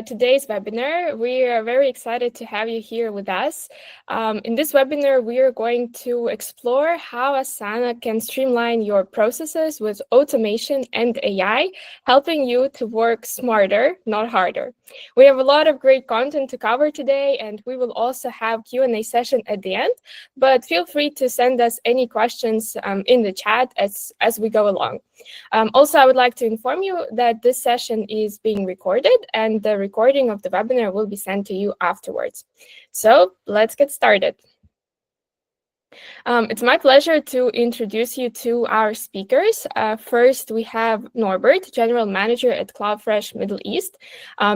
today's webinar. We are very excited to have you here with us. In this webinar, we are going to explore how Asana can streamline your processes with automation and AI, helping you to work smarter, not harder. We have a lot of great content to cover today, and we will also have Q&A session at the end, but feel free to send us any questions in the chat as we go along. Also, I would like to inform you that this session is being recorded and the recording of the webinar will be sent to you afterwards. So let's get started. It's my pleasure to introduce you to our speakers. First, we have Norbert, General Manager at Cloudfresh Middle East.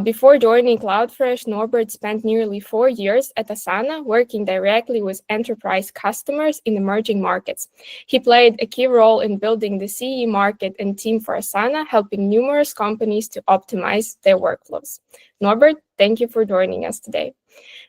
Before joining Cloudfresh, Norbert spent nearly 4 years at Asana, working directly with enterprise customers in emerging markets. He played a key role in building the CE market and team for Asana, helping numerous companies to optimize their workflows. Norbert, thank you for joining us today.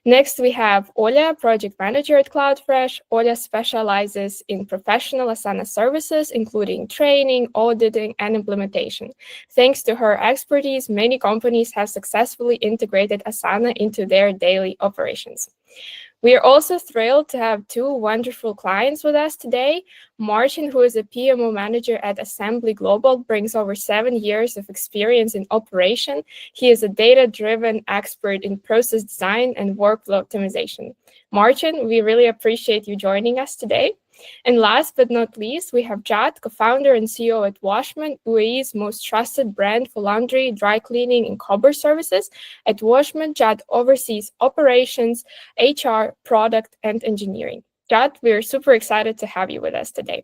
Next, we have Olha, Project Manager at Cloudfresh. Olha specializes in professional Asana services, including training, auditing, and implementation. Thanks to her expertise, many companies have successfully integrated Asana into their daily operations. We are also thrilled to have two wonderful clients with us today. Marcin, who is a PMO Manager at Assembly Global, brings over 7 years of experience in operation. He is a data-driven expert in process design and workflow optimization. Marcin, we really appreciate you joining us today. And last but not least, we have Jad, co-founder and CEO at Washmen, UAE's most trusted brand for laundry, dry cleaning, and cover services. At Washmen, Jad oversees operations, HR, product, and engineering. Jad, we're super excited to have you with us today.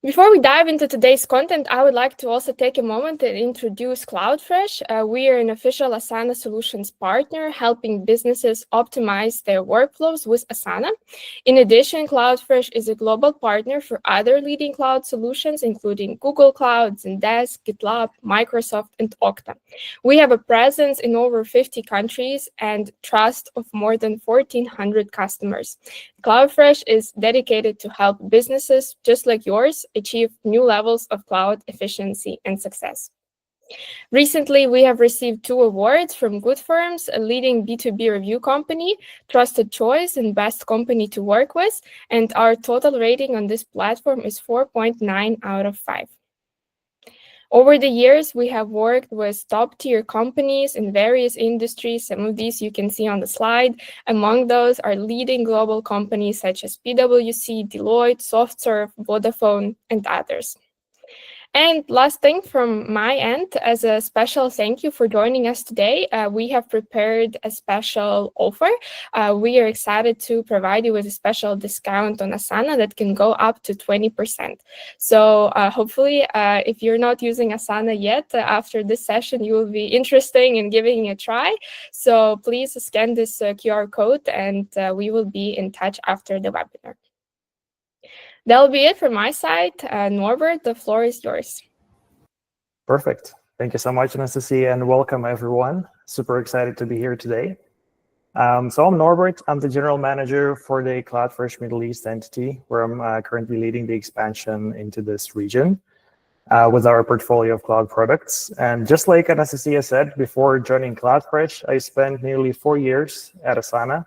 Before we dive into today's content, I would like to also take a moment to introduce Cloudfresh. We are an official Asana Solutions partner, helping businesses optimize their workflows with Asana. In addition, Cloudfresh is a global partner for other leading cloud solutions, including Google Cloud, Zendesk, GitLab, Microsoft, and Okta. We have a presence in over 50 countries and trust of more than 1,400 customers. Cloudfresh is dedicated to help businesses just like yours achieve new levels of cloud efficiency and success. Recently, we have received 2 awards from Good Firms, a leading B2B review company, Trusted Choice, and Best Company to Work With, and our total rating on this platform is 4.9 out of 5. Over the years, we have worked with top-tier companies in various industries. Some of these you can see on the slide. Among those are leading global companies such as PwC, Deloitte, SoftServe, Vodafone, and others. And last thing from my end, as a special thank you for joining us today, we have prepared a special offer. We are excited to provide you with a special discount on Asana that can go up to 20%. So hopefully, if you're not using Asana yet, after this session, you will be interested in giving it a try. So please scan this QR code and we will be in touch after the webinar. That'll be it from my side. Norbert, the floor is yours. Perfect. Thank you so much, Anastasia, and welcome everyone. Super excited to be here today. So I'm Norbert. I'm the General Manager for the Cloudfresh Middle East entity, where I'm currently leading the expansion into this region with our portfolio of cloud products. And just like Anastasia said, before joining Cloudfresh, I spent nearly 4 years at Asana,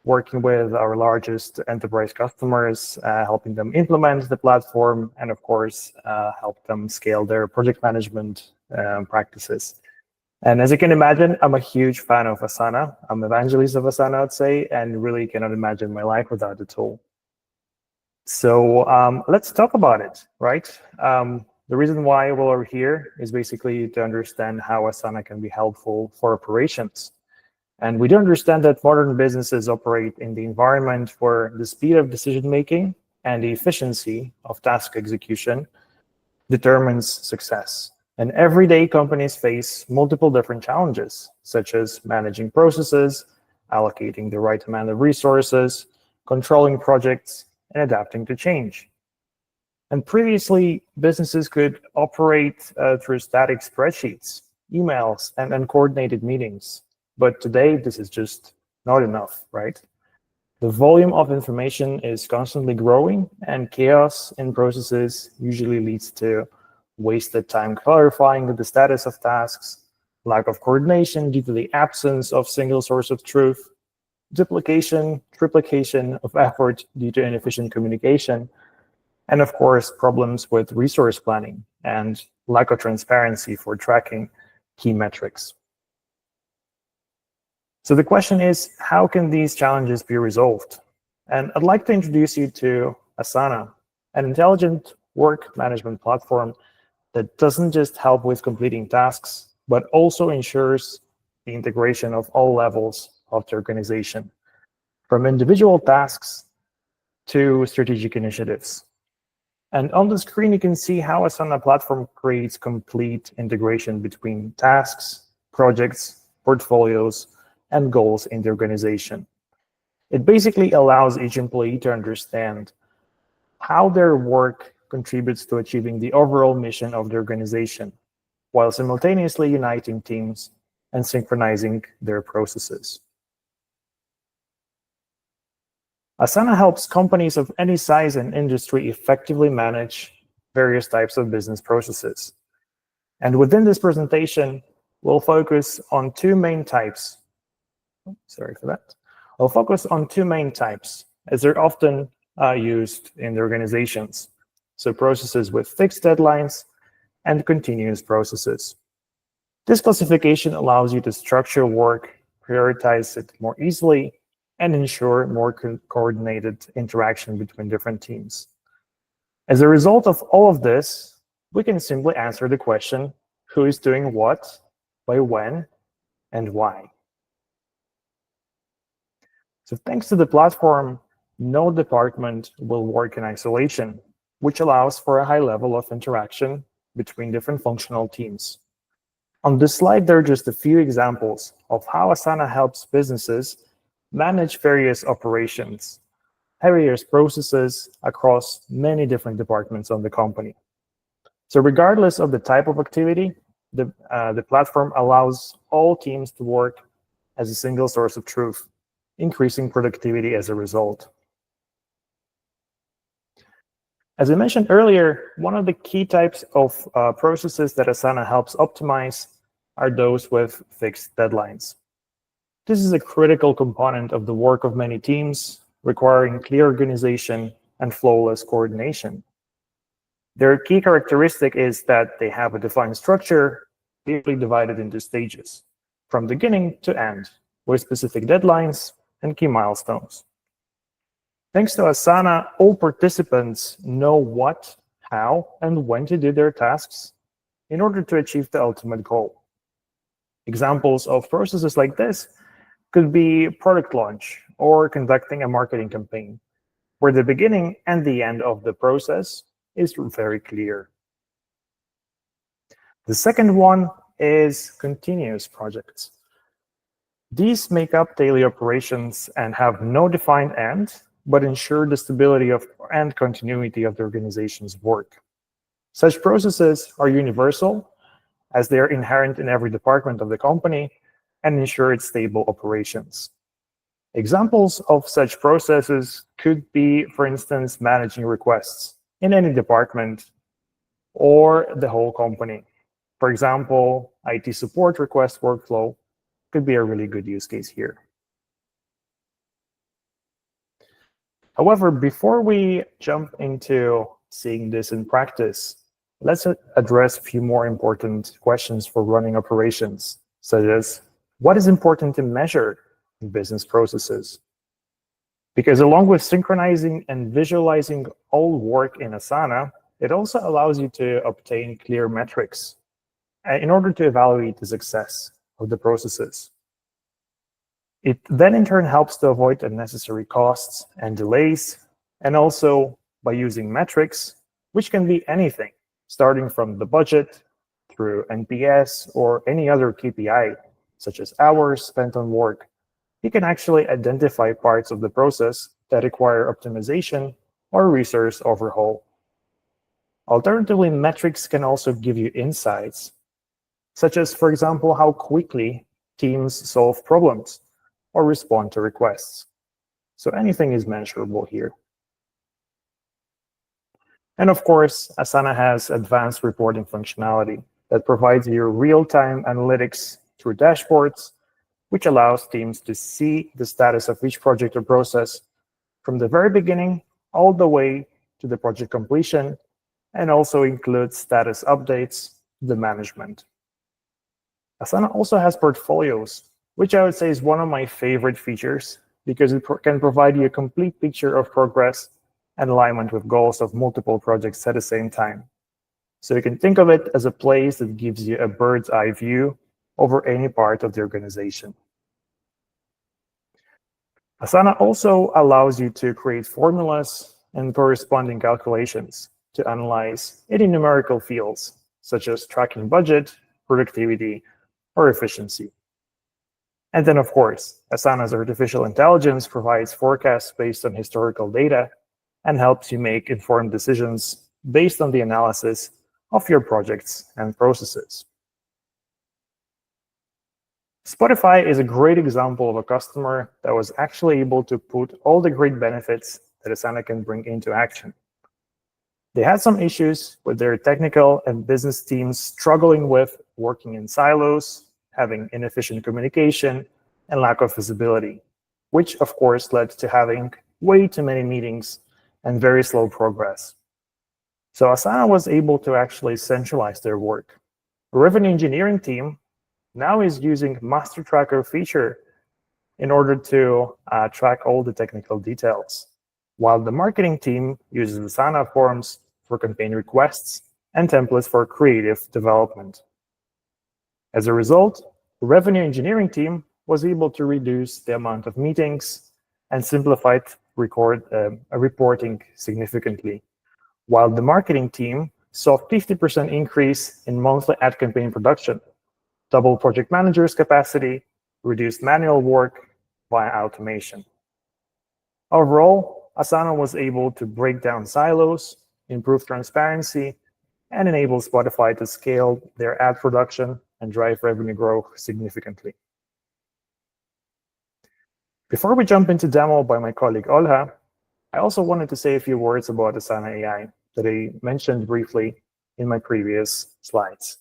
working with our largest enterprise customers, helping them implement the platform, and of course, help them scale their project management practices. And as you can imagine, I'm a huge fan of Asana. I'm an evangelist of Asana, I'd say, and really cannot imagine my life without the tool. So let's talk about it, right? The reason why we're here is basically to understand how Asana can be helpful for operations. And we do understand that modern businesses operate in the environment where the speed of decision-making and the efficiency of task execution determines success. And every day, companies face multiple different challenges, such as managing processes, allocating the right amount of resources, controlling projects, and adapting to change. And previously, businesses could operate through static spreadsheets, emails, and uncoordinated meetings. But today, this is just not enough, right? The volume of information is constantly growing, and chaos in processes usually leads to wasted time clarifying the status of tasks, lack of coordination due to the absence of single source of truth, duplication, triplication of effort due to inefficient communication, and of course, problems with resource planning and lack of transparency for tracking key metrics. So the question is, how can these challenges be resolved? And I'd like to introduce you to Asana, an intelligent work management platform that doesn't just help with completing tasks, but also ensures the integration of all levels of the organization, from individual tasks to strategic initiatives. And on the screen, you can see how Asana platform creates complete integration between tasks, projects, portfolios, and goals in the organization. It basically allows each employee to understand how their work contributes to achieving the overall mission of the organization, while simultaneously uniting teams and synchronizing their processes. Asana helps companies of any size and industry effectively manage various types of business processes. And within this presentation, we'll focus on two main types. Sorry for that. I'll focus on two main types, as they're often used in the organizations. So processes with fixed deadlines and continuous processes. This classification allows you to structure work, prioritize it more easily, and ensure more coordinated interaction between different teams. As a result of all of this, we can simply answer the question, who is doing what, by when, and why. So thanks to the platform, no department will work in isolation, which allows for a high level of interaction between different functional teams. On this slide, there are just a few examples of how Asana helps businesses manage various operations, various processes across many different departments of the company. So regardless of the type of activity, the platform allows all teams to work as a single source of truth, increasing productivity as a result. As I mentioned earlier, one of the key types of processes that Asana helps optimize are those with fixed deadlines. This is a critical component of the work of many teams, requiring clear organization and flawless coordination. Their key characteristic is that they have a defined structure, clearly divided into stages, from beginning to end, with specific deadlines and key milestones. Thanks to Asana, all participants know what, how, and when to do their tasks in order to achieve the ultimate goal. Examples of processes like this could be product launch or conducting a marketing campaign, where the beginning and the end of the process is very clear. The second one is continuous projects. These make up daily operations and have no defined end, but ensure the stability of and continuity of the organization's work. Such processes are universal, as they are inherent in every department of the company and ensure its stable operations. Examples of such processes could be, for instance, managing requests in any department or the whole company. For example, IT support request workflow could be a really good use case here. However, before we jump into seeing this in practice, let's address a few more important questions for running operations, such as what is important to measure in business processes? Because along with synchronizing and visualizing all work in Asana, it also allows you to obtain clear metrics in order to evaluate the success of the processes. It then in turn helps to avoid unnecessary costs and delays, and also by using metrics, which can be anything, starting from the budget through NPS or any other KPI, such as hours spent on work, you can actually identify parts of the process that require optimization or resource overhaul. Alternatively, metrics can also give you insights, such as, for example, how quickly teams solve problems or respond to requests. So anything is measurable here. And of course, Asana has advanced reporting functionality that provides you real-time analytics through dashboards, which allows teams to see the status of each project or process from the very beginning all the way to the project completion, and also includes status updates to the management. Asana also has portfolios, which I would say is one of my favorite features because it can provide you a complete picture of progress and alignment with goals of multiple projects at the same time. So you can think of it as a place that gives you a bird's eye view over any part of the organization. Asana also allows you to create formulas and corresponding calculations to analyze any numerical fields, such as tracking budget, productivity, or efficiency. And then, of course, Asana's artificial intelligence provides forecasts based on historical data and helps you make informed decisions based on the analysis of your projects and processes. Spotify is a great example of a customer that was actually able to put all the great benefits that Asana can bring into action. They had some issues with their technical and business teams struggling with working in silos, having inefficient communication, and lack of visibility, which of course led to having way too many meetings and very slow progress. So Asana was able to actually centralize their work. The revenue engineering team now is using Master Tracker feature in order to track all the technical details, while the marketing team uses Asana forms for campaign requests and templates for creative development. As a result, the revenue engineering team was able to reduce the amount of meetings and simplified reporting significantly, while the marketing team saw a 50% increase in monthly ad campaign production, double project managers' capacity, reduced manual work via automation. Overall, Asana was able to break down silos, improve transparency, and enable Spotify to scale their ad production and drive revenue growth significantly. Before we jump into demo by my colleague Olha, I also wanted to say a few words about Asana AI that I mentioned briefly in my previous slides.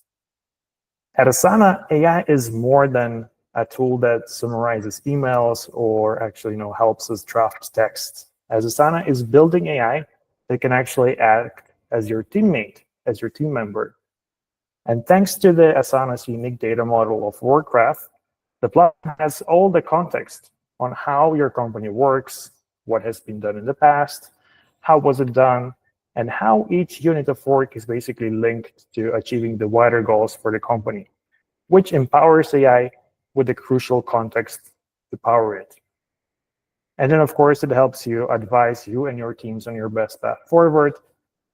At Asana, AI is more than a tool that summarizes emails or actually helps us draft text, as Asana is building AI that can actually act as your teammate, as your team member. And thanks to the Asana's unique data model of work graph, the platform has all the context on how your company works, what has been done in the past, how was it done, and how each unit of work is basically linked to achieving the wider goals for the company, which empowers AI with the crucial context to power it. And then, of course, it helps you advise you and your teams on your best path forward,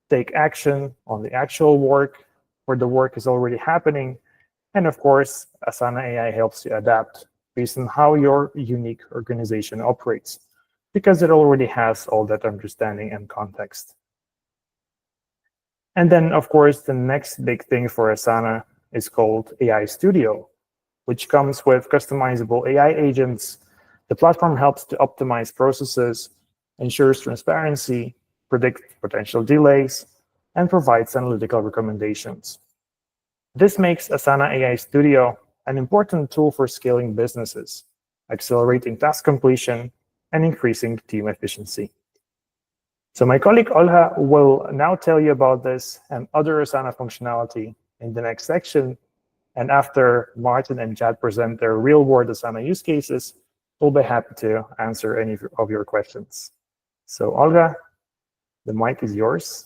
take action on the actual work where the work is already happening. And of course, Asana AI helps you adapt based on how your unique organization operates, because it already has all that understanding and context. And then, of course, the next big thing for Asana is called AI Studio, which comes with customizable AI agents. The platform helps to optimize processes, ensures transparency, predict potential delays, and provides analytical recommendations. This makes Asana AI Studio an important tool for scaling businesses, accelerating task completion, and increasing team efficiency. So my colleague Olha will now tell you about this and other Asana functionality in the next section. And after Martin and Jad present their real-world Asana use cases, we'll be happy to answer any of your questions. So Olga, the mic is yours.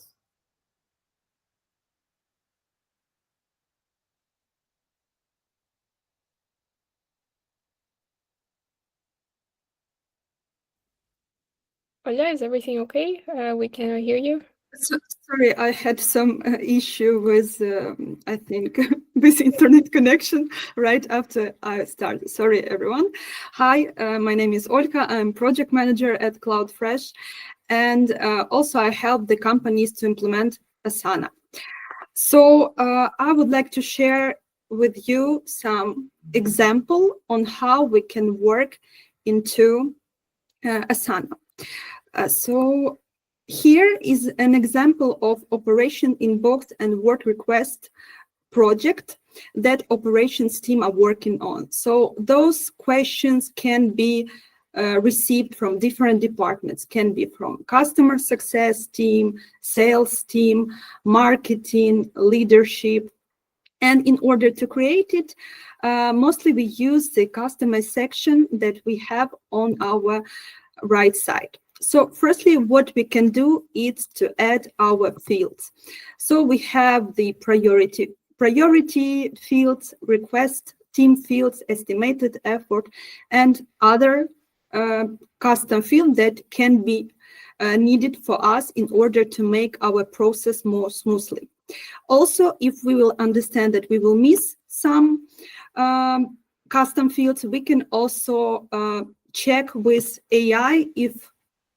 Olha, is everything okay? We cannot hear you. Sorry, I had some issue with, I think, with internet connection right after I started. Sorry, everyone. Hi, my name is Olga. I'm project manager at Cloudfresh. And also I help the companies to implement Asana. So I would like to share with you some example on how we can work into Asana. So here is an example of operation inbox and work request project that operations team are working on. So those questions can be received from different departments, can be from customer success team, sales team, marketing, leadership. And in order to create it, mostly we use the customize section that we have on our right side. So firstly, what we can do is to add our fields. So we have the priority fields, request team fields, estimated effort, and other custom field that can be needed for us in order to make our process more smoothly. Also, if we will understand that we will miss some custom fields, we can also check with AI if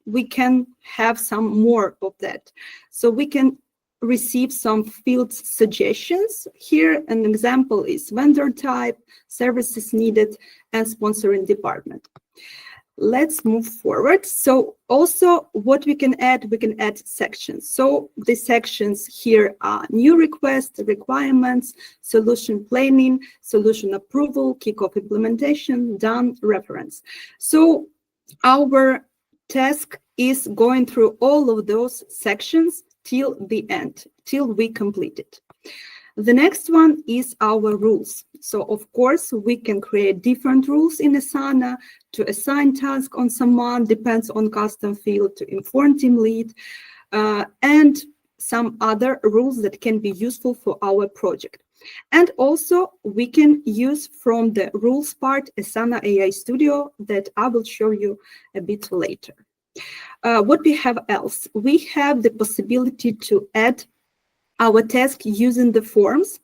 we can have some more of that. So we can receive some field suggestions. Here, an example is vendor type, services needed, and sponsoring department. Let's move forward. So also what we can add sections. So the sections here are new requests, requirements, solution planning, solution approval, kickoff implementation, done, reference. So our task is going through all of those sections till the end, till we complete it. The next one is our rules. So of course, we can create different rules in Asana to assign task on someone, depends on custom field, to inform team lead, and some other rules that can be useful for our project. And also we can use from the rules part Asana AI Studio that I will show you a bit later. What we have else? We have the possibility to add our task using the forms,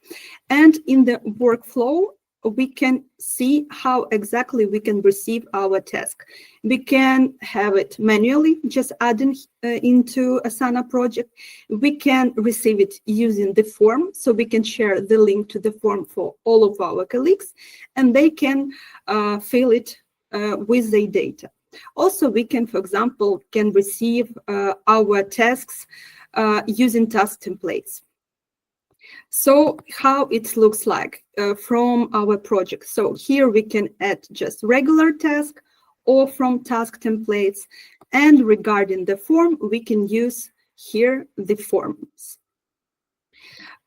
and in the workflow we can see how exactly we can receive our task. We can have it manually, just adding into Asana project. We can receive it using the form, so we can share the link to the form for all of our colleagues, and they can fill it with the data. Also, we can, for example, receive our tasks using task templates. So how it looks like from our project. So here we can add just regular task or from task templates. And regarding the form, we can use here the forms.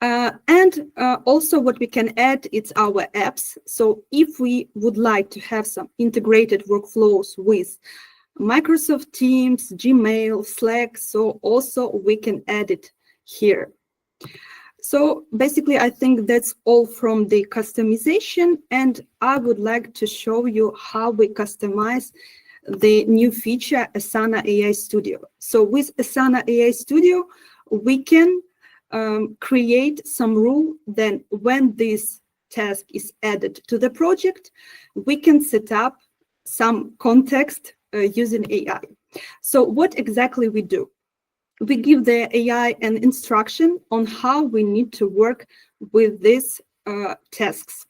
And also what we can add is our apps. So if we would like to have some integrated workflows with Microsoft Teams, Gmail, Slack, so also we can add it here. So basically, I think that's all from the customization, and I would like to show you how we customize the new feature Asana AI Studio. So with Asana AI Studio, we can create some rule. Then when this task is added to the project, we can set up some context using AI. So what exactly we do? We give the AI an instruction on how we need to work with these tasks.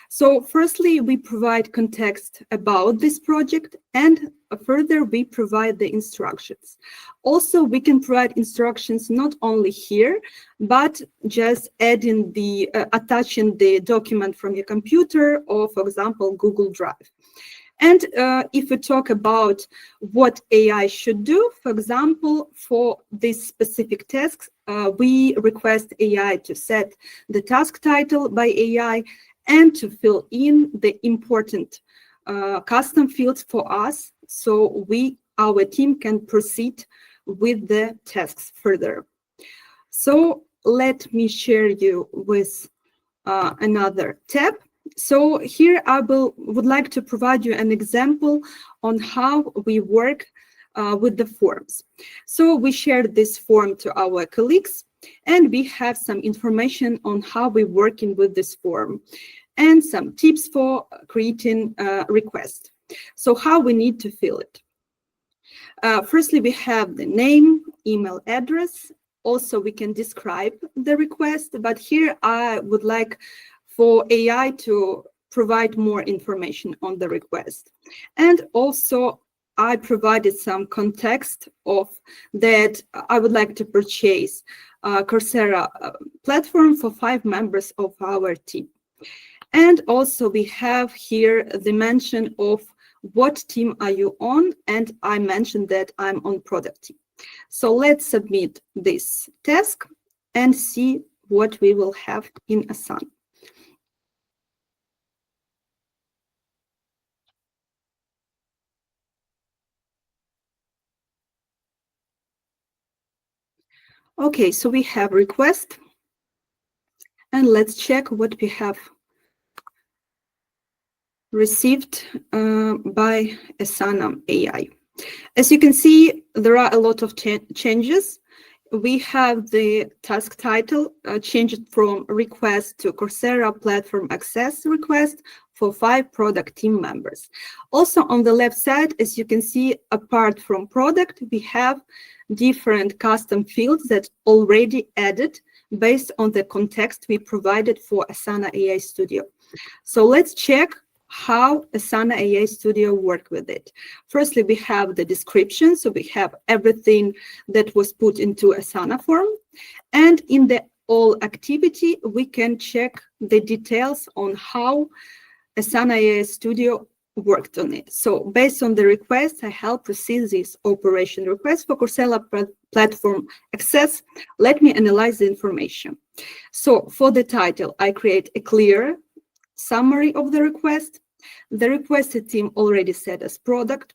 So firstly, we provide context about this project, and further we provide the instructions. Also, we can provide instructions not only here, but just adding the attaching the document from your computer or, for example, Google Drive. And if we talk about what AI should do, for example, for this specific task, we request AI to set the task title by AI and to fill in the important custom fields for us, so our team can proceed with the tasks further. So let me share you with another tab. So here I would like to provide you an example on how we work with the forms. So we shared this form to our colleagues, and we have some information on how we're working with this form and some tips for creating a request. So how we need to fill it. Firstly, we have the name, email address. Also, we can describe the request, but here I would like for AI to provide more information on the request. And also I provided some context of that I would like to purchase Coursera platform for 5 members of our team. And also we have here the mention of what team are you on, and I mentioned that I'm on product team. So let's submit this task and see what we will have in Asana. Okay, so we have request, and let's check what we have received by Asana AI. As you can see, there are a lot of changes. We have the task title changed from request to Coursera platform access request for 5 product team members. Also on the left side, as you can see, apart from product, we have different custom fields that already added based on the context we provided for Asana AI Studio. So let's check how Asana AI Studio work with it. Firstly, we have the description. So we have everything that was put into Asana form. And in the all activity, we can check the details on how Asana AI Studio worked on it. So based on the request, I help receive this operation request for Coursera platform access. Let me analyze the information. So for the title, I create a clear summary of the request. The requested team already set as product.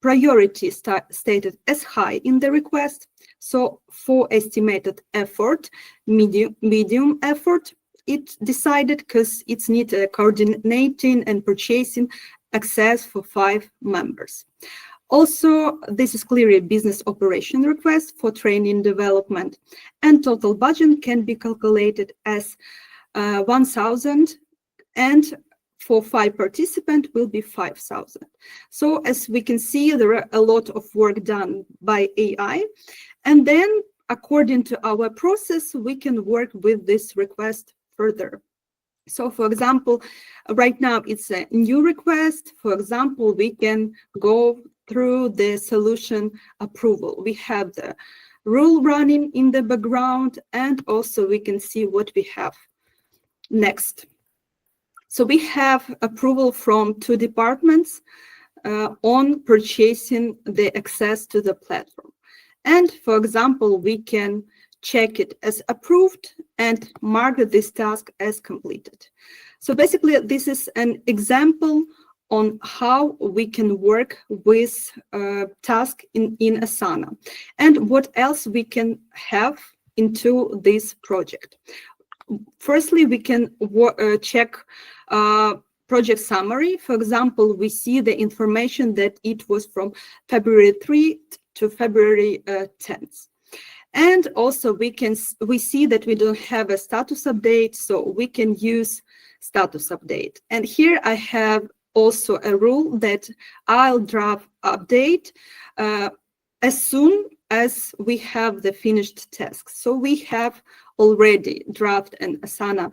Priority stated as high in the request. So for estimated effort, medium effort, it decided because it's need coordinating and purchasing access for 5 members. Also, this is clearly a business operation request for training development, and total budget can be calculated as 1,000, and for 5 participants will be 5,000. So as we can see, there are a lot of work done by AI. And then according to our process, we can work with this request further. So for example, right now it's a new request. For example, we can go through the solution approval. We have the rule running in the background, and also we can see what we have next. So we have approval from 2 departments on purchasing the access to the platform. And for example, we can check it as approved and mark this task as completed. So basically, this is an example on how we can work with task in Asana and what else we can have into this project. Firstly, we can check project summary. For example, we see the information that it was from February 3 to February 10th. And also we see that we don't have a status update, so we can use status update. And here I have also a rule that I'll draft update as soon as we have the finished tasks. So we have already draft an Asana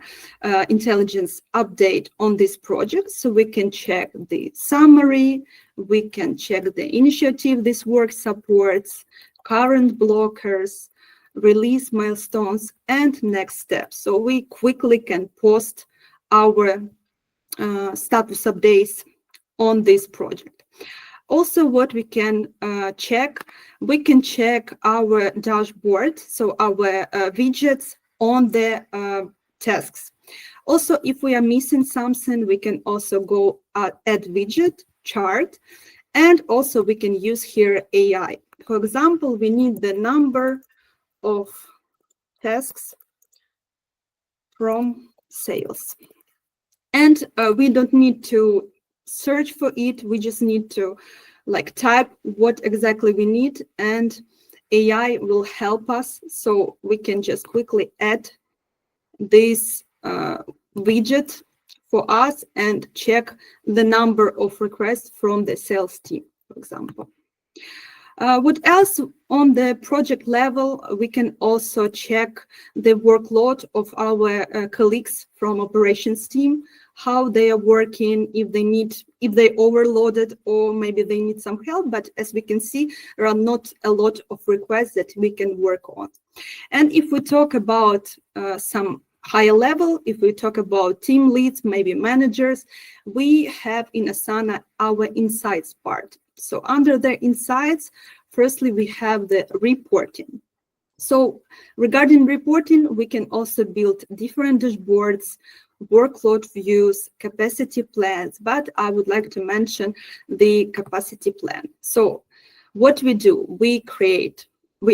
intelligence update on this project. So we can check the summary, we can check the initiative this work supports, current blockers, release milestones, and next steps. So we quickly can post our status updates on this project. Also, what we can check our dashboard, so our widgets on the tasks. Also, if we are missing something, we can also go add widget, chart, and also we can use here AI. For example, we need the number of tasks from sales. And we don't need to search for it. We just need to type what exactly we need, and AI will help us. So we can just quickly add this widget for us and check the number of requests from the sales team, for example. What else? On the project level, we can also check the workload of our colleagues from operations team, how they are working, if they overloaded, or maybe they need some help. But as we can see, there are not a lot of requests that we can work on. And if we talk about some higher level, if we talk about team leads, maybe managers, we have in Asana our insights part. So under the insights, firstly, we have the reporting. So regarding reporting, we can also build different dashboards, workload views, capacity plans, but I would like to mention the capacity plan. So what we do, we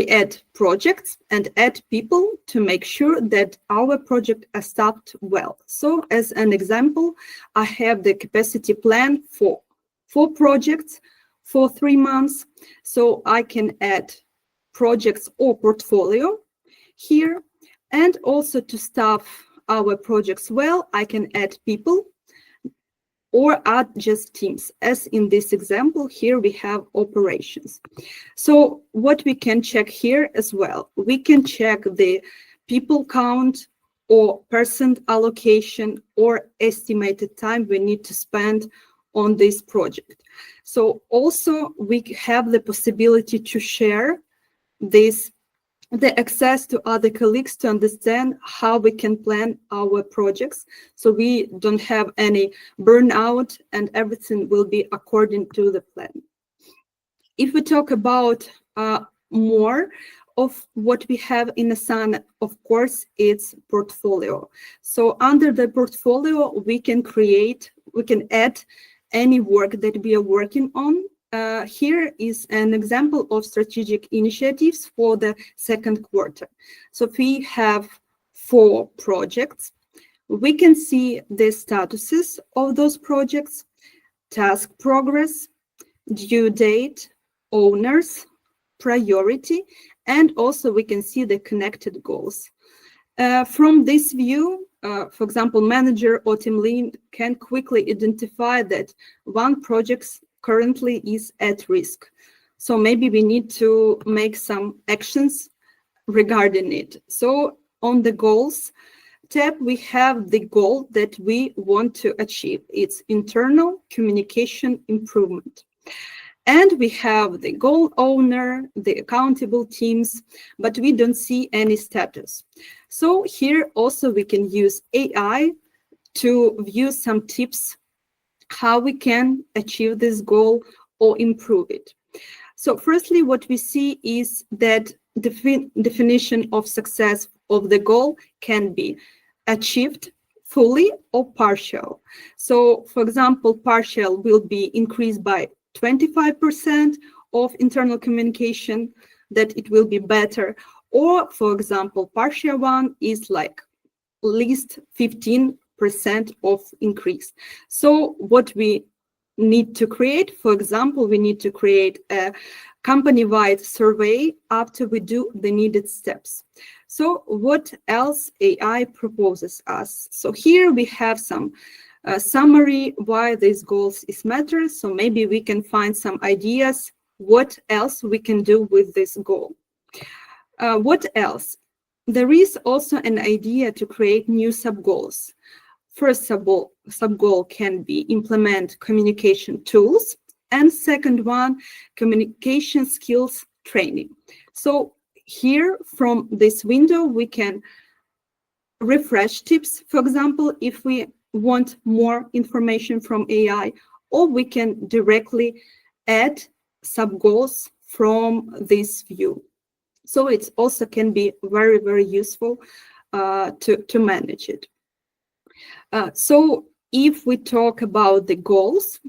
add projects and add people to make sure that our project is staffed well. So as an example, I have the capacity plan for 4 projects for 3 months. So I can add projects or portfolio here. And also to staff our projects well, I can add people or add just teams. As in this example, here we have operations. So what we can check here as well, we can check the people count or person allocation or estimated time we need to spend on this project. So also we have the possibility to share the access to other colleagues to understand how we can plan our projects, so we don't have any burnout and everything will be according to the plan. If we talk about more of what we have in Asana, of course, it's portfolio. So under the portfolio, we can add any work that we are working on. Here is an example of strategic initiatives for the second quarter. So we have 4 projects. We can see the statuses of those projects, task progress, due date, owners, priority, and also we can see the connected goals. From this view, for example, manager or team lead can quickly identify that one project currently is at risk. So maybe we need to make some actions regarding it. So on the goals tab, we have the goal that we want to achieve. It's internal communication improvement. And we have the goal owner, the accountable teams, but we don't see any status. So here also we can use AI to view some tips how we can achieve this goal or improve it. So firstly, what we see is that the definition of success of the goal can be achieved fully or partial. So for example, partial will be increased by 25% of internal communication, that it will be better. Or for example, partial one is like at least 15% of increase. So what we need to create, for example, we need to create a company-wide survey after we do the needed steps. So what else AI proposes us? So here we have some summary why these goals is matter. So maybe we can find some ideas what else we can do with this goal. What else? There is also an idea to create new sub-goals. First sub-goal can be implement communication tools, and second one, communication skills training. So here from this window, we can refresh tips, for example, if we want more information from AI, or we can directly add sub-goals from this view. So it also can be very, very useful to manage it. So if we talk about the goals,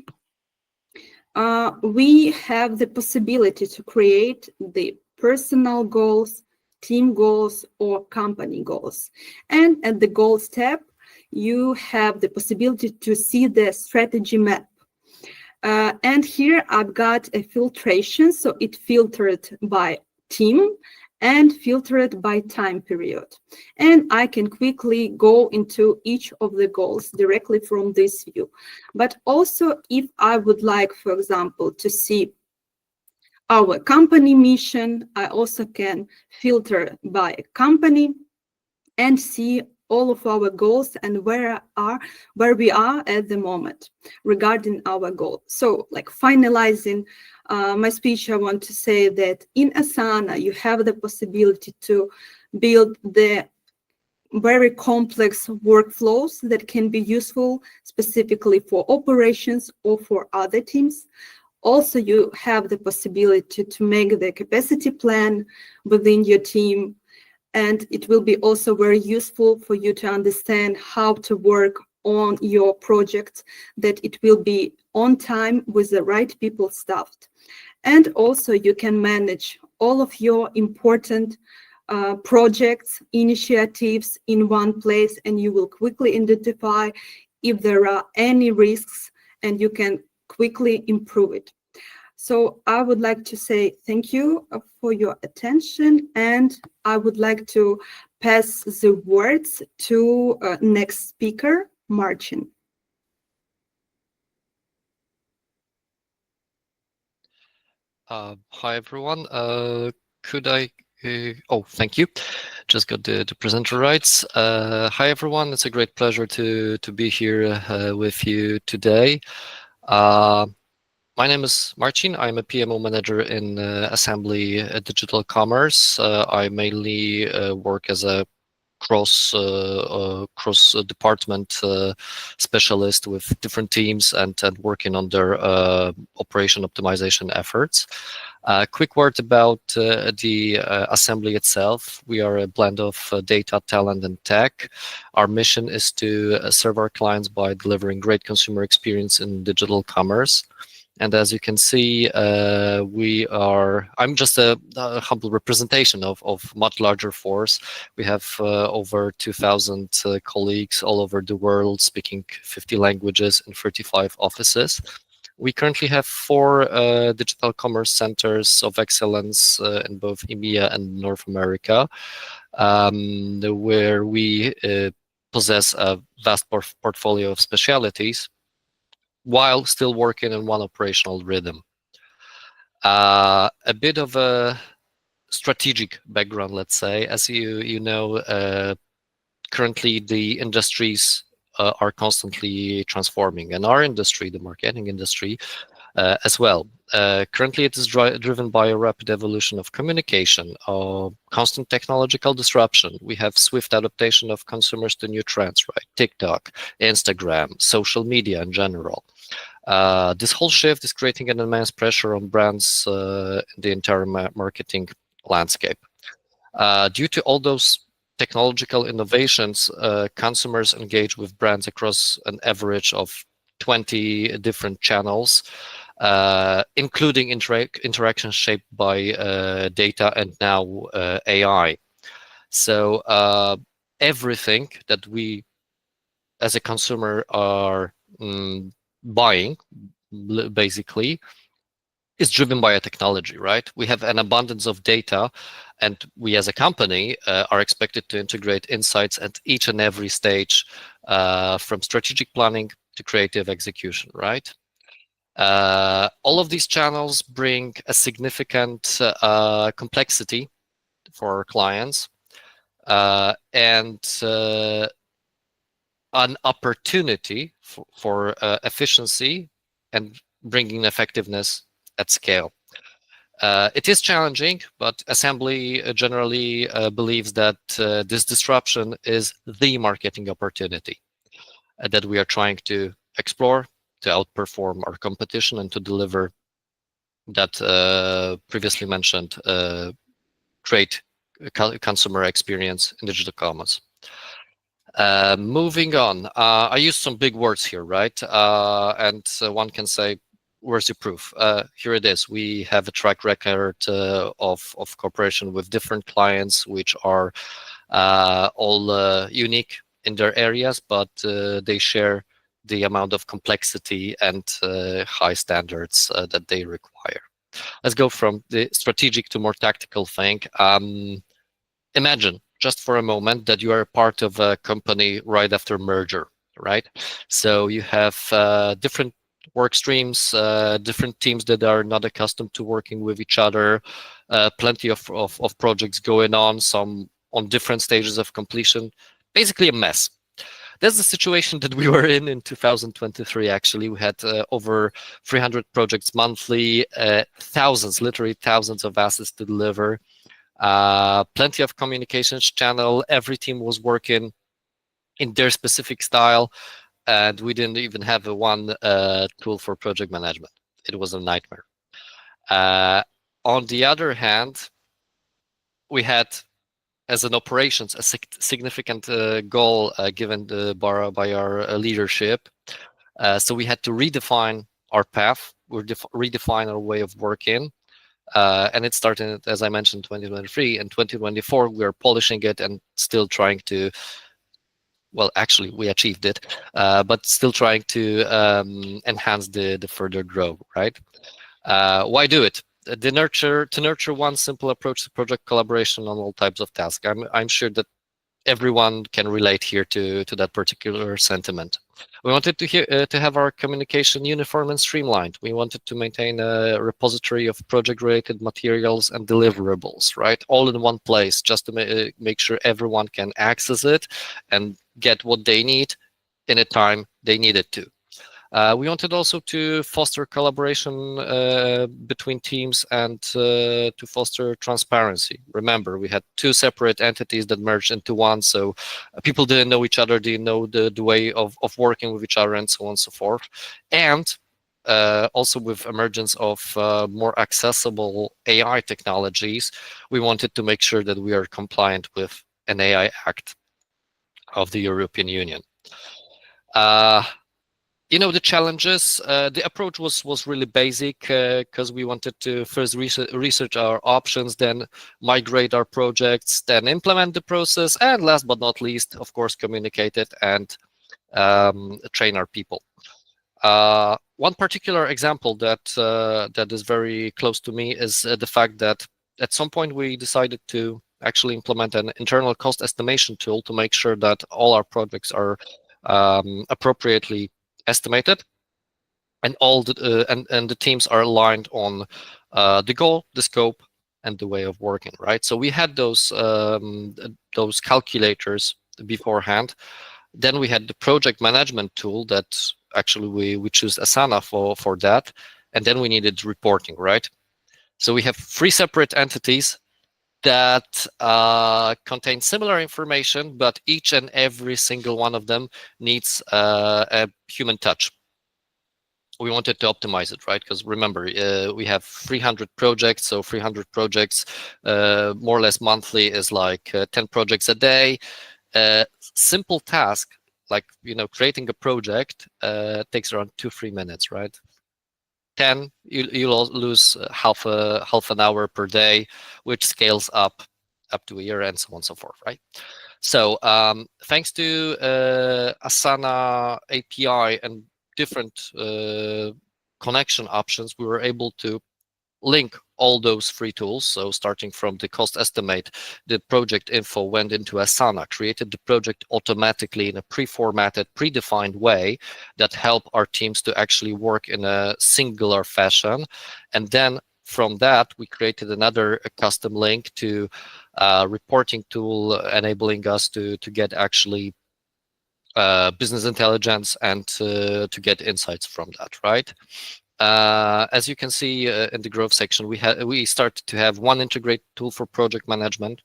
we have the possibility to create the personal goals, team goals, or company goals. And at the goals tab, you have the possibility to see the strategy map. And here I've got a filtration, so it filtered by team and filtered by time period. And I can quickly go into each of the goals directly from this view. But also if I would like, for example, to see our company mission. I also can filter by company and see all of our goals and where we are at the moment regarding our goal. So, like, finalizing my speech, I want to say that in Asana, you have the possibility to build the very complex workflows that can be useful specifically for operations or for other teams. Also, you have the possibility to make the capacity plan within your team, and it will be also very useful for you to understand how to work on your project, that it will be on time with the right people staffed. And also you can manage all of your important projects, initiatives in one place, and you will quickly identify if there are any risks, and you can quickly improve it. So I would like to say thank you for your attention, and I would like to pass the words to next speaker, Marcin. Hi, everyone. Could I... oh, thank you. Just got the presenter rights. Hi, everyone. It's a great pleasure to be here with you today. My name is Marcin. I'm a PMO Manager in Assembly Digital Commerce. I mainly work as a cross department specialist with different teams and working on their operation optimization efforts. Quick word about the assembly itself. We are a blend of data, talent, and tech. Our mission is to serve our clients by delivering great consumer experience in digital commerce. And as you can see, I'm just a humble representation of much larger force. We have over 2,000 colleagues all over the world, speaking 50 languages in 35 offices. We currently have 4 digital commerce centers of excellence in both EMEA and North America, where we possess a vast portfolio of specialities, while still working in one operational rhythm. A bit of a strategic background, let's say. As you know, currently the industries are constantly transforming, and our industry, the marketing industry, as well. Currently, it is driven by a rapid evolution of communication, constant technological disruption. We have swift adaptation of consumers to new trends, right? TikTok, Instagram, social media in general. This whole shift is creating an immense pressure on brands in the entire marketing landscape. Due to all those technological innovations, consumers engage with brands across an average of 20 different channels, including interactions shaped by data and now AI. So everything that we as a consumer are buying, basically, is driven by a technology, right? We have an abundance of data, and we as a company are expected to integrate insights at each and every stage, from strategic planning to creative execution, right? All of these channels bring a significant complexity for our clients, and an opportunity for efficiency and bringing effectiveness at scale. It is challenging, but Assembly generally believes that this disruption is the marketing opportunity that we are trying to explore to outperform our competition and to deliver that previously mentioned great consumer experience in digital commerce. Moving on, I used some big words here, right? And one can say, where's the proof? Here it is. We have a track record of cooperation with different clients, which are all unique in their areas, but they share the amount of complexity and high standards that they require. Let's go from the strategic to more tactical thing. Imagine just for a moment that you are a part of a company right after merger, right? So you have different work streams, different teams that are not accustomed to working with each other, plenty of projects going on, some on different stages of completion, basically a mess. That's the situation that we were in 2023. Actually, we had over 300 projects monthly, thousands, literally thousands of assets to deliver, plenty of communications channel. Every team was working in their specific style, and we didn't even have a one tool for project management. It was a nightmare. On the other hand, we had, as an operations, a significant goal given by our leadership. So we had to redefine our path, redefine our way of working. And it started, as I mentioned, 2023. And 2024, we are polishing it and still trying to, well, actually, we achieved it, but still trying to enhance the further growth, right? Why do it? To nurture one simple approach to project collaboration on all types of tasks. I'm sure that everyone can relate here to that particular sentiment. We wanted to have our communication uniform and streamlined. We wanted to maintain a repository of project-related materials and deliverables, right? All in one place, just to make sure everyone can access it and get what they need in a time they need it to. We wanted also to foster collaboration between teams and to foster transparency. Remember, we had two separate entities that merged into one, so people didn't know each other, didn't know the way of working with each other, and so on and so forth. And also with emergence of more accessible AI technologies, we wanted to make sure that we are compliant with an AI Act of the European Union. You know, the challenges, the approach was really basic because we wanted to first research our options, then migrate our projects, then implement the process, and last but not least, of course, communicate it and train our people. One particular example that is very close to me is the fact that at some point we decided to actually implement an internal cost estimation tool to make sure that all our projects are appropriately estimated, and all the and the teams are aligned on the goal, the scope, and the way of working. Right. So we had those calculators beforehand. Then we had the project management tool that actually we choose Asana for that, and then we needed reporting. Right. So we have three separate entities that contain similar information, but each and every single one of them needs a human touch. We wanted to optimize it, right? Because remember, we have 300 projects, so 300 projects more or less monthly is like 10 projects a day. Simple task, like, you know, creating a project takes around 2-3 minutes, right? 10, you'll lose half an hour per day, which scales up to a year, and so on and so forth, right? So thanks to Asana API and different connection options, we were able to link all those three tools. So starting from the cost estimate, the project info went into Asana, created the project automatically in a pre-formatted, predefined way that help our teams to actually work in a singular fashion. And then from that, we created another custom link to a reporting tool, enabling us to get actually business intelligence and to get insights from that, right? As you can see in the growth section, we started to have one integrated tool for project management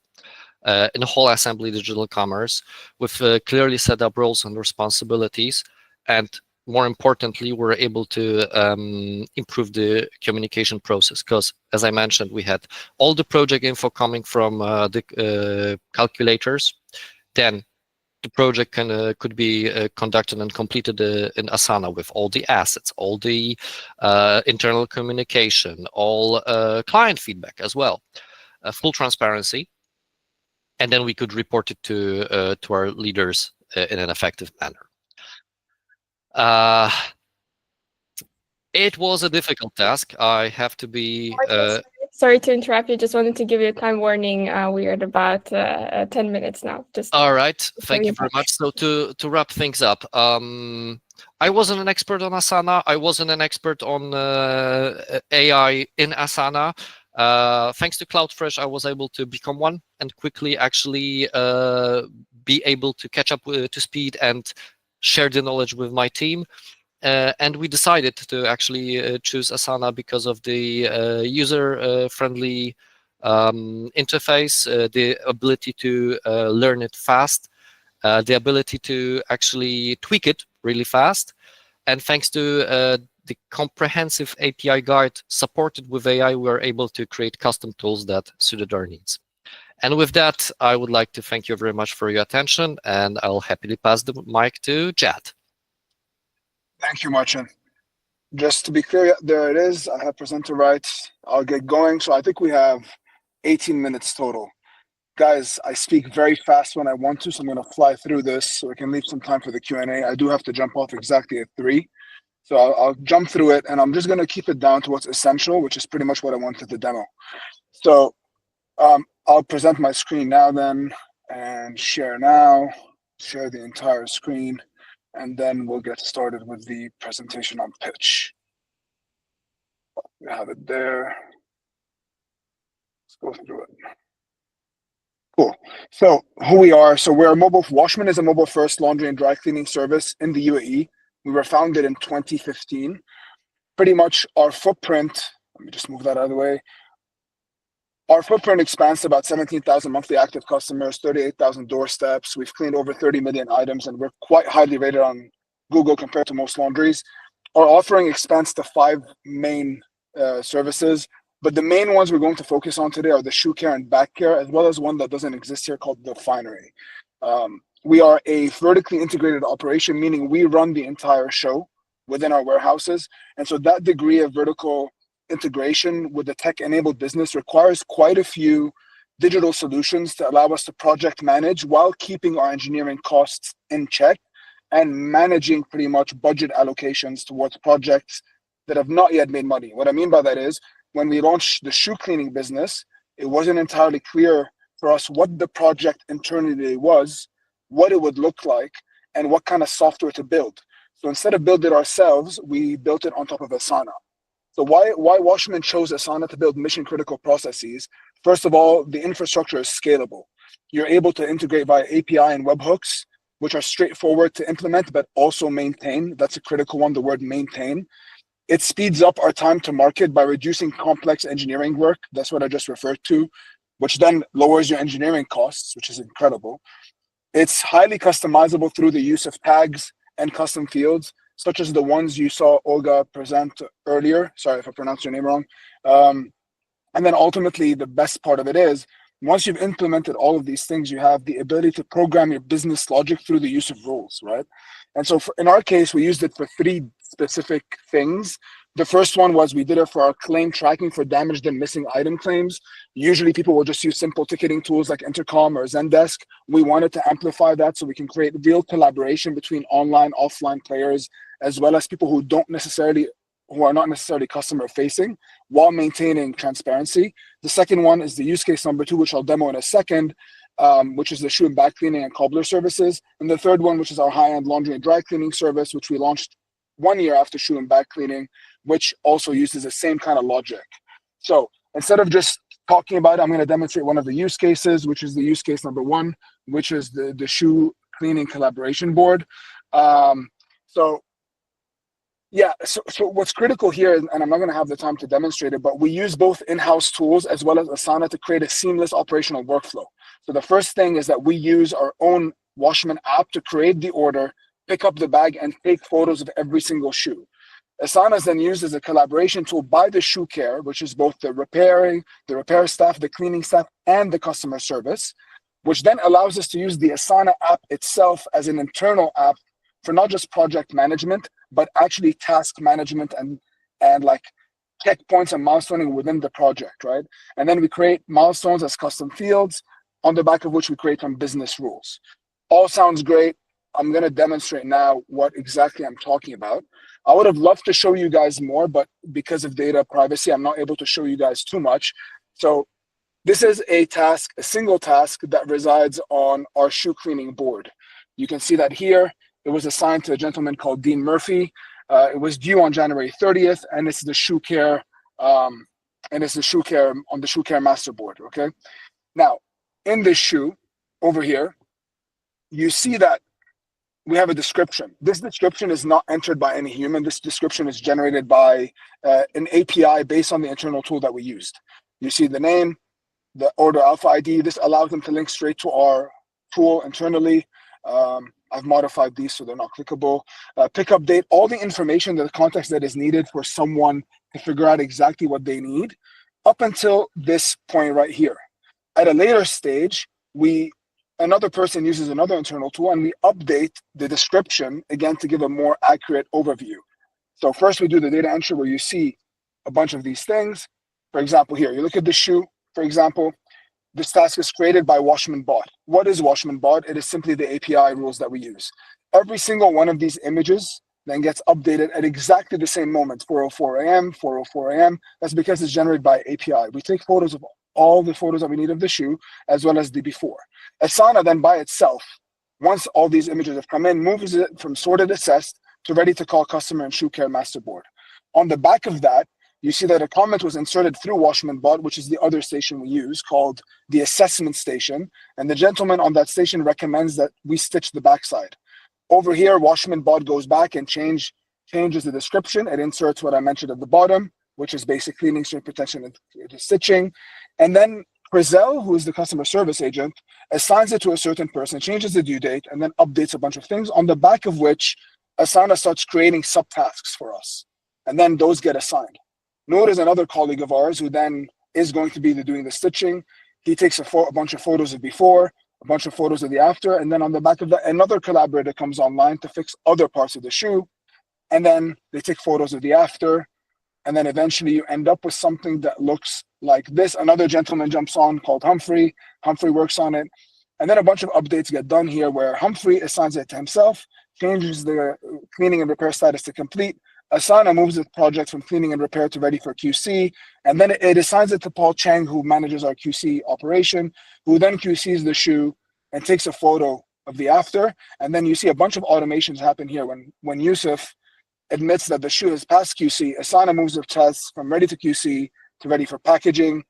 in the whole assembly digital commerce with clearly set up roles and responsibilities. And more importantly, we're able to improve the communication process because, as I mentioned, we had all the project info coming from the calculators. Then the project could be conducted and completed in Asana with all the assets, all the internal communication, all client feedback as well, full transparency, and then we could report it to our leaders in an effective manner. It was a difficult task. I have to be Sorry to interrupt you. Just wanted to give you a time warning. We are at about 10 minutes now. Just all right. Thank you you very much. So to wrap things up, I wasn't an expert on Asana. I wasn't an expert on AI in Asana. Thanks to Cloudfresh, I was able to become one and quickly actually be able to catch up to speed and share the knowledge with my team. And we decided to actually choose Asana because of the user-friendly interface, the ability to learn it fast, the ability to actually tweak it really fast. And thanks to the comprehensive API guide supported with AI, we are able to create custom tools that suited our needs. And with that, I would like to thank you very much for your attention, and I'll happily pass the mic to Jad. Thank you, Marcin. Just to be clear, there it is. I have presenter rights. I'll get going. So I think we have 18 minutes total. Guys, I speak very fast when I want to, so I'm going to fly through this so we can leave some time for the Q&A. I do have to jump off exactly at 3. So I'll jump through it, and I'm just going to keep it down to what's essential, which is pretty much what I wanted to demo. So I'll present my screen now then, and share now, share the entire screen. And then we'll get started with the presentation on pitch. We have it there. Let's go through it. Cool. So who we are. So we're a mobile, Washmen is a mobile first laundry and dry cleaning service in the UAE. We were founded in 2015. Pretty much our footprint, let me just move that out of the way. Our footprint expands to about 17,000 monthly active customers, 38,000 doorsteps. We've cleaned over 30 million items, and we're quite highly rated on Google compared to most laundries. Our offering expands to 5 main services, but the main ones we're going to focus on today are the shoe care and back care, as well as one that doesn't exist here called the finery. We are a vertically integrated operation, meaning we run the entire show within our warehouses. And so that degree of vertical integration with the tech-enabled business requires quite a few digital solutions to allow us to project manage while keeping our engineering costs in check and managing pretty much budget allocations towards projects that have not yet made money. What I mean by that is when we launched the shoe cleaning business, it wasn't entirely clear for us what the project internally was, what it would look like, and what kind of software to build. So instead of build it ourselves, we built it on top of Asana. So why Washmen chose Asana to build mission critical processes? First of all, the infrastructure is scalable. You're able to integrate via API and webhooks, which are straightforward to implement, but also maintain. That's a critical one, the word maintain. It speeds up our time to market by reducing complex engineering work. That's what I just referred to, which then lowers your engineering costs, which is incredible. It's highly customizable through the use of tags and custom fields, such as the ones you saw Olga present earlier. Sorry if I pronounced your name wrong. And then ultimately, the best part of it is, once you've implemented all of these things, you have the ability to program your business logic through the use of rules, right? And so in our case, we used it for 3 specific things. The first one was we did it for our claim tracking for damaged and missing item claims. Usually people will just use simple ticketing tools like Intercom or Zendesk. We wanted to amplify that so we can create real collaboration between online, offline players, as well as people who are not necessarily customer facing, while maintaining transparency. The second one is the use case number 2, which I'll demo in a second, which is the shoe and back cleaning and cobbler services. And the third one, which is our high-end laundry and dry cleaning service, which we launched 1 year after shoe and back cleaning, which also uses the same kind of logic. So instead of just talking about it, I'm going to demonstrate one of the use cases, which is the use case number 1, which is the shoe cleaning collaboration board. So what's critical here, and I'm not going to have the time to demonstrate it, but we use both in-house tools as well as Asana to create a seamless operational workflow. So the first thing is that we use our own Washmen app to create the order, pick up the bag, and take photos of every single shoe. Asana is then used as a collaboration tool by the shoe care, which is both the repair staff, the cleaning staff, and the customer service, which then allows us to use the Asana app itself as an internal app for not just project management, but actually task management and like checkpoints and milestoning within the project, right? And then we create milestones as custom fields, on the back of which we create some business rules. All sounds great. I'm going to demonstrate now what exactly I'm talking about. I would have loved to show you guys more, but because of data privacy, I'm not able to show you guys too much. So this is a task, a single task that resides on our shoe cleaning board. You can see that here. It was assigned to a gentleman called Dean Murphy. It was due on January 30th, and it's the shoe care, on the shoe care master board. Okay. Now, in this shoe over here, you see that we have a description. This description is not entered by any human. This description is generated by an API based on the internal tool that we used. You see the name, the order alpha ID. This allows them to link straight to our tool internally. I've modified these so they're not clickable. Pickup date, all the information, the context that is needed for someone to figure out exactly what they need up until this point right here. At a later stage, another person uses another internal tool and we update the description again to give a more accurate overview. So first we do the data entry where you see a bunch of these things. For example, here, you look at the shoe, for example, this task is created by Washmen bot. What is Washmen bot? It is simply the API rules that we use. Every single one of these images then gets updated at exactly the same moment, 4:04 a.m., 4:04 a.m. That's because it's generated by API. We take photos of all the photos that we need of the shoe, as well as the before. Asana then by itself, once all these images have come in, moves it from sorted assessed to ready to call customer and shoe care master board. On the back of that, you see that a comment was inserted through Washmen bot, which is the other station we use called the assessment station. And the gentleman on that station recommends that we stitch the backside. Over here, Washmen bot goes back and changes the description. It inserts what I mentioned at the bottom, which is basic cleaning, string protection, and stitching. And then Frizzell, who is the customer service agent, assigns it to a certain person, changes the due date, and then updates a bunch of things on the back of which Asana starts creating subtasks for us. And then those get assigned. Noor is another colleague of ours who then is going to be doing the stitching. He takes a bunch of photos of before, a bunch of photos of the after, and then on the back of that, another collaborator comes online to fix other parts of the shoe. And then they take photos of the after, and then eventually you end up with something that looks like this. Another gentleman jumps on called Humphrey. Humphrey works on it. And then a bunch of updates get done here where Humphrey assigns it to himself, changes the cleaning and repair status to complete. Asana moves the project from cleaning and repair to ready for QC. And then it assigns it to Paul Chang, who manages our QC operation, who then QCs the shoe and takes a photo of the after. And then you see a bunch of automations happen here. When Yusuf admits that the shoe has passed QC, Asana moves the test from ready to QC to ready for packaging.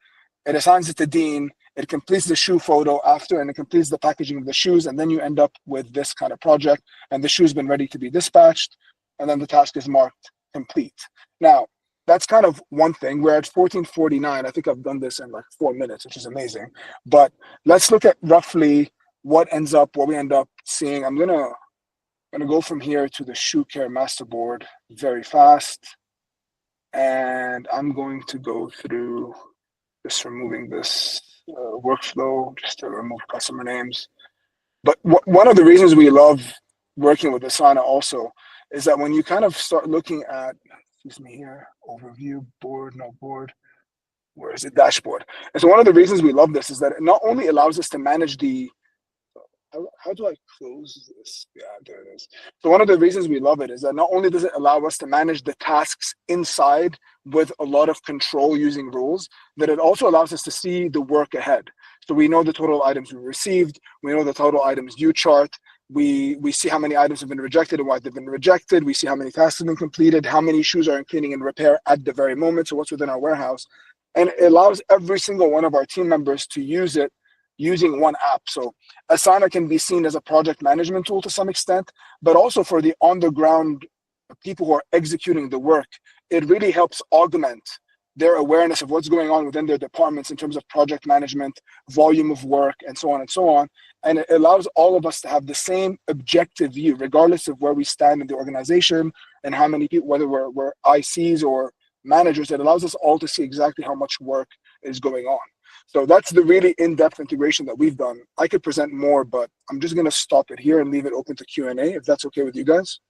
It assigns it to Dean. It completes the shoe photo after, and it completes the packaging of the shoes. And then you end up with this kind of project. And the shoe's been ready to be dispatched. And then the task is marked complete. Now, that's kind of one thing. We're at 14:49. I think I've done this in like 4 minutes, which is amazing. But let's look at roughly what we end up seeing. I'm gonna go from here to the shoe care master board very fast. And I'm going to go through just removing this workflow just to remove customer names. But one of the reasons we love working with Asana also is that when you kind of start looking at, excuse me here, overview, board, no board, where is it, dashboard. And so one of the reasons we love this is that it not only allows us to manage how do I close this? Yeah, there it is. So one of the reasons we love it is that not only does it allow us to manage the tasks inside with a lot of control using rules, that it also allows us to see the work ahead. So we know the total items we received, we know the total items due chart, we see how many items have been rejected and why they've been rejected. We see how many tasks have been completed, how many shoes are in cleaning and repair at the very moment, so what's within our warehouse. And it allows every single one of our team members to use it using one app. So Asana can be seen as a project management tool to some extent, but also for the on-the-ground people who are executing the work, it really helps augment their awareness of what's going on within their departments in terms of project management, volume of work, and so on and so on. And it allows all of us to have the same objective view, regardless of where we stand in the organization and how many people, whether we're ICs or managers. It allows us all to see exactly how much work is going on. So that's the really in-depth integration that we've done. I could present more, but I'm just going to stop it here and leave it open to Q&A, if that's okay with you guys.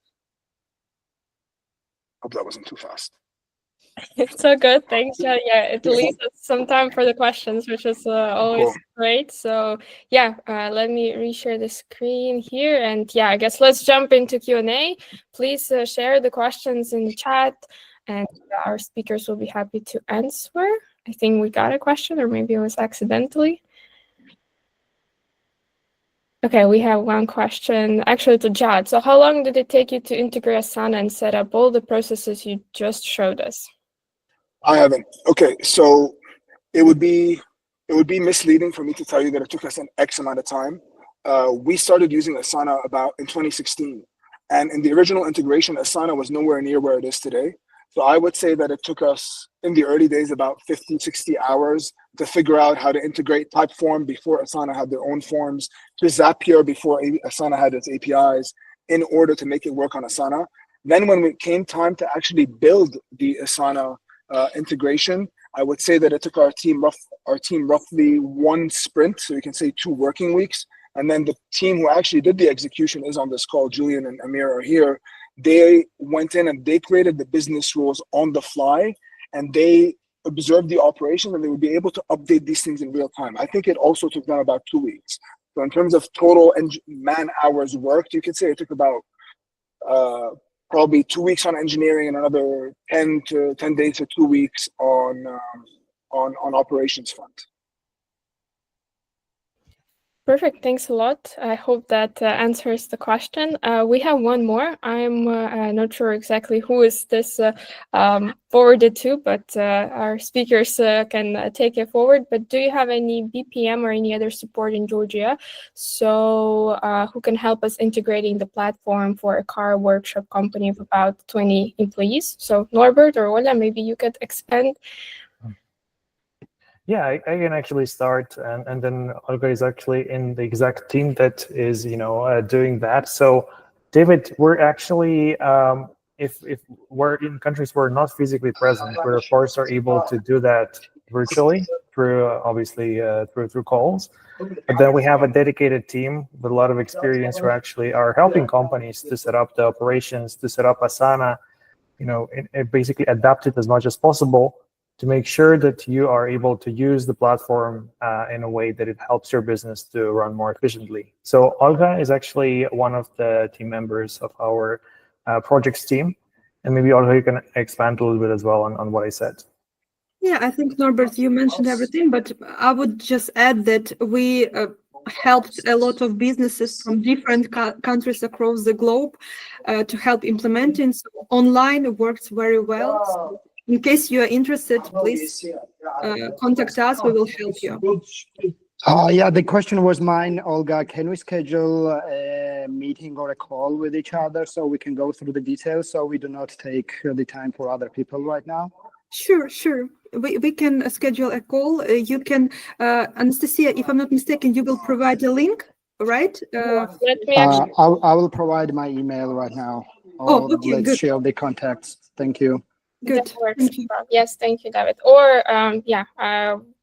Hope that wasn't too fast. It's all good. Thanks, Jad. Yeah, it leaves us some time for the questions, which is always Cool. great. So yeah, let me reshare the screen here. And yeah, I guess let's jump into Q&A. Please share the questions in the chat, and our speakers will be happy to answer. I think we got a question, or maybe it was accidentally. Okay, we have one question, actually to Jad. So how long did it take you to integrate Asana and set up all the processes you just showed us? I haven't. Okay, so it would be misleading for me to tell you that it took us an X amount of time. We started using Asana about in 2016, and in the original integration, Asana was nowhere near where it is today. So I would say that it took us in the early days about 50, 60 hours to figure out how to integrate Typeform before Asana had their own forms, to Zapier before Asana had its APIs, in order to make it work on Asana. Then when it came time to actually build the Asana integration, I would say that it took our team roughly one sprint, so you can say 2 working weeks. And then the team who actually did the execution is on this call. Julian and Amir are here. They went in and they created the business rules on the fly, and they observed the operation, and they would be able to update these things in real time. I think it also took them about 2 weeks. So in terms of total man hours worked, you could say it took about probably 2 weeks on engineering and another 10 days to 2 weeks on operations front. Perfect. Thanks a lot. I hope that answers the question. We have one more. I'm not sure exactly who is this forwarded to, but our speakers can take it forward. But do you have any BPM or any other support in Georgia? So who can help us integrating the platform for a car workshop company of about 20 employees? So Norbert or Olha, maybe you could expand. Yeah, I can actually start, and then Olga is actually in the exact team that is, doing that. So, David, we're actually, if we're in countries we're not physically present, we of course are able to do that virtually through obviously through calls. But then we have a dedicated team with a lot of experience who actually are helping companies to set up the operations, to set up Asana, and basically adapt it as much as possible to make sure that you are able to use the platform in a way that it helps your business to run more efficiently. So Olga is actually one of the team members of our projects team. And maybe Olga, you can expand a little bit as well on what I said. Yeah, I think, Norbert, you mentioned everything, but I would just add that we helped a lot of businesses from different countries across the globe to help implementing. So online works very well. So in case you are interested, please contact us. We will help you. Yeah, the question was mine, Olga. Can we schedule a meeting or a call with each other so we can go through the details, so we do not take the time for other people right now? Sure. We can schedule a call. You can, Anastasia, if I'm not mistaken, you will provide a link, right? Let me actually... I will provide my email right now. Okay, let's good. share the contacts. Thank you. Good. Thank you. Yes, thank you, David. Or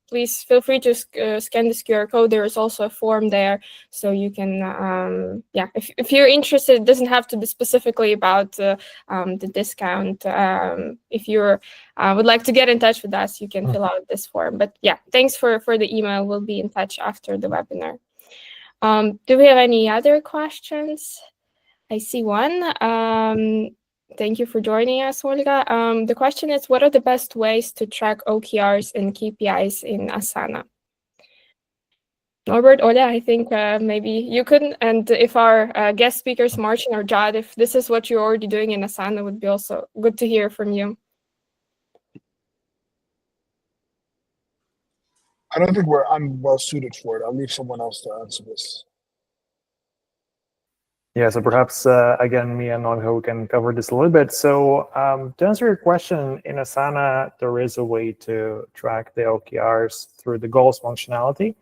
please feel free to scan this QR code. There is also a form there, so you can if you're interested, it doesn't have to be specifically about the discount. If you would like to get in touch with us, you can fill out this form. But yeah, thanks for the email. We'll be in touch after the webinar. Do we have any other questions? I see one. Thank you for joining us, Olga. The question is, what are the best ways to track OKRs and KPIs in Asana? Norbert, Olga, I think maybe you could, and if our guest speakers, Marcin or Jad, if this is what you're already doing in Asana, it would be also good to hear from you. I don't think I'm well suited for it. I'll leave someone else to answer this. Yeah, so perhaps, again, me and Olga can cover this a little bit. So to answer your question, in Asana, there is a way to track the OKRs through the goals functionality.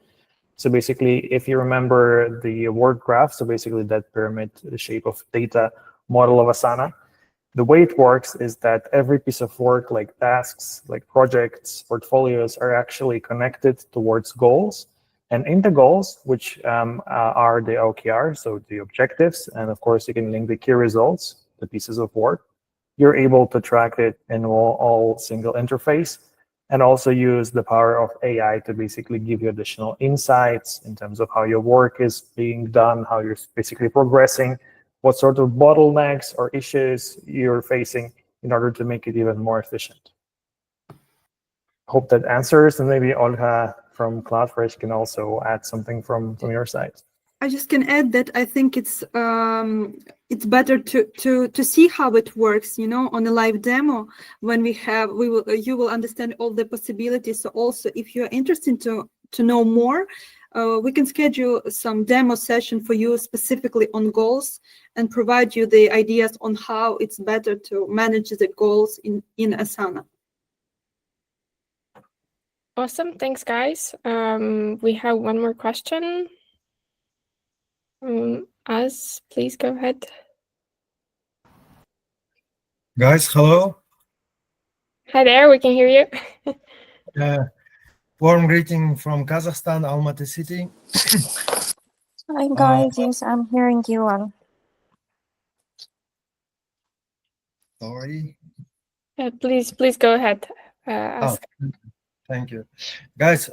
So basically, if you remember the word graph, so basically that pyramid, the shape of data model of Asana, the way it works is that every piece of work, like tasks, like projects, portfolios, are actually connected towards goals. And in the goals, which are the OKR, so the objectives, and of course you can link the key results, the pieces of work. you're able to track it in all single interface, and also use the power of AI to basically give you additional insights in terms of how your work is being done, how you're basically progressing, what sort of bottlenecks or issues you're facing in order to make it even more efficient. Hope that answers, and maybe Olha from Cloudfresh can also add something from your side. I just can add that I think it's better to see how it works, you know, on a live demo. When you will understand all the possibilities. So also, if you're interested to know more, we can schedule some demo session for you specifically on goals and provide you the ideas on how it's better to manage the goals in Asana. Awesome, thanks guys. We have one more question. Please go ahead. Guys, hello. Hi there, we can hear you. Warm greeting from Kazakhstan, Almaty city. Hi guys, yes, I'm hearing you well. Sorry. Please go ahead. Ask. Thank you. Guys,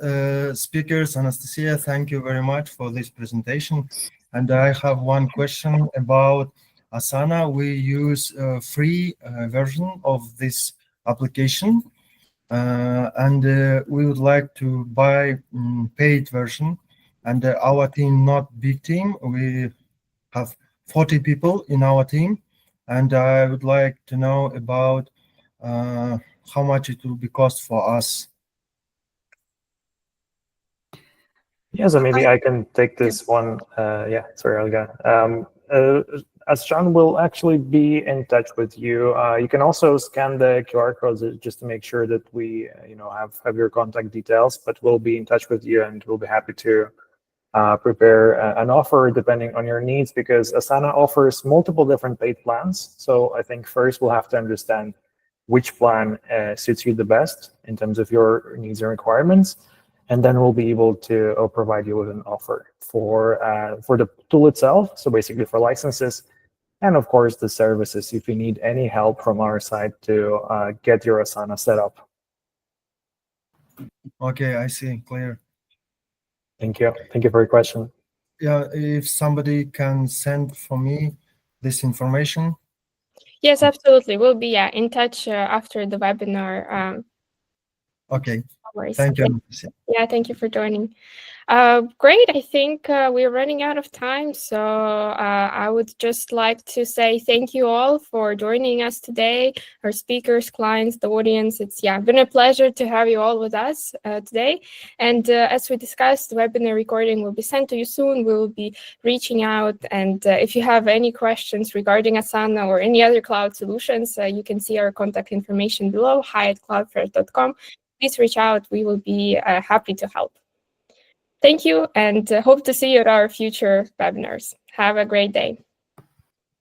speakers, Anastasia, thank you very much for this presentation. And I have one question about Asana. We use a free version of this application, and we would like to buy paid version. And our team, not big team, we have 40 people in our team, and I would like to know about how much it will be cost for us. Yeah, so maybe I can take this one. Yeah, sorry, Olga. Ashan will actually be in touch with you. You can also scan the QR codes just to make sure that we, have your contact details. But we'll be in touch with you, and we'll be happy to prepare an offer depending on your needs, because Asana offers multiple different paid plans. So I think first we'll have to understand which plan suits you the best in terms of your needs and requirements. And then we'll be able to provide you with an offer for the tool itself. So basically for licenses, and of course the services if you need any help from our side to get your Asana set up. Okay, I see, clear. Thank you. Thank you for your question. Yeah, if somebody can send for me this information. Yes, absolutely. We'll be in touch after the webinar. Okay. Worries. Thank you. Yeah, thank you for joining. Great. I think we're running out of time, so I would just like to say thank you all for joining us today, our speakers, clients, the audience. It's been a pleasure to have you all with us today. And as we discussed, the webinar recording will be sent to you soon. We will be reaching out, and if you have any questions regarding Asana or any other cloud solutions, you can see our contact information below, hi@cloudfresh.com. Please reach out. We will be happy to help. Thank you, and hope to see you at our future webinars. Have a great day.